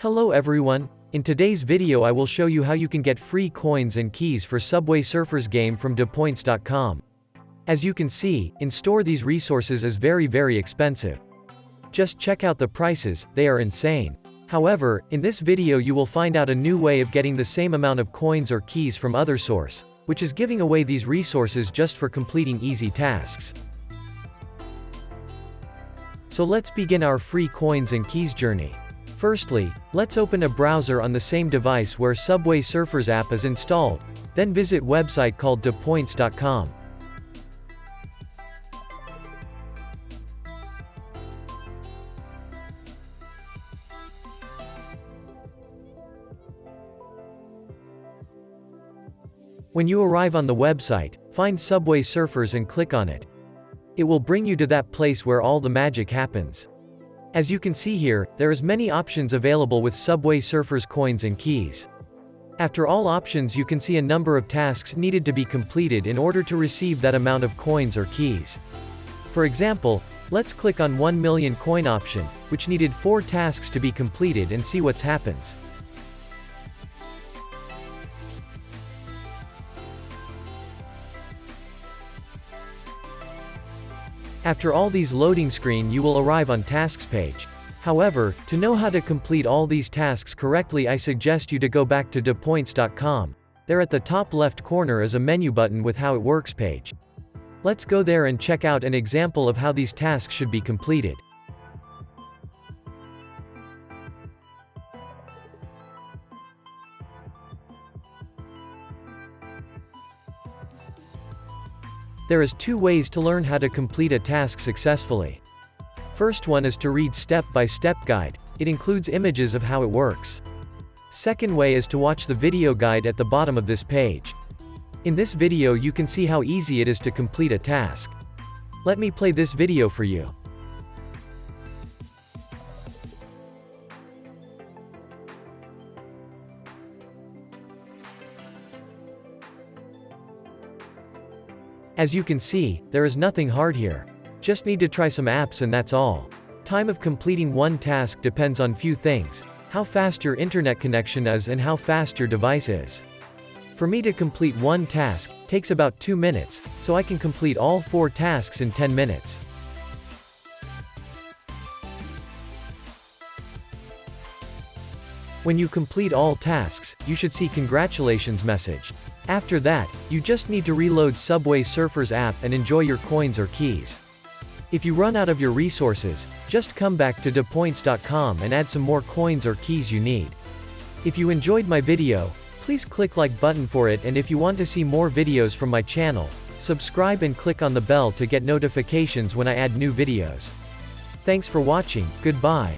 Hello everyone, in today's video I will show you how you can get free coins and keys for Subway Surfers game from depoints.com. As you can see, in-store these resources is very expensive. Just check out the prices, they are insane. However, in this video you will find out a new way of getting the same amount of coins or keys from other source, which is giving away these resources just for completing easy tasks. So let's begin our free coins and keys journey. Firstly, let's open a browser on the same device where Subway Surfers app is installed, then visit website called depoints.com. When you arrive on the website, find Subway Surfers and click on it. It will bring you to that place where all the magic happens. As you can see here, there is many options available with Subway Surfers coins and keys. After all options you can see a number of tasks needed to be completed in order to receive that amount of coins or keys. For example, let's click on 1 million coin option, which needed 4 tasks to be completed and see what happens. After all these loading screen you will arrive on tasks page. However, to know how to complete all these tasks correctly I suggest you to go back to depoints.com. There at the top left corner is a menu button with how it works page. Let's go there and check out an example of how these tasks should be completed. There is 2 ways to learn how to complete a task successfully. First one is to read step-by-step guide, it includes images of how it works. Second way is to watch the video guide at the bottom of this page. In this video you can see how easy it is to complete a task. Let me play this video for you. As you can see, there is nothing hard here. Just need to try some apps and that's all. Time of completing one task depends on few things, how fast your internet connection is and how fast your device is. For me to complete one task, takes about 2 minutes, so I can complete all 4 tasks in 10 minutes. When you complete all tasks, you should see congratulations message. After that, you just need to reload Subway Surfers app and enjoy your coins or keys. If you run out of your resources, just come back to depoints.com and add some more coins or keys you need. If you enjoyed my video, please click like button for it, and if you want to see more videos from my channel, subscribe and click on the bell to get notifications when I add new videos. Thanks for watching, goodbye.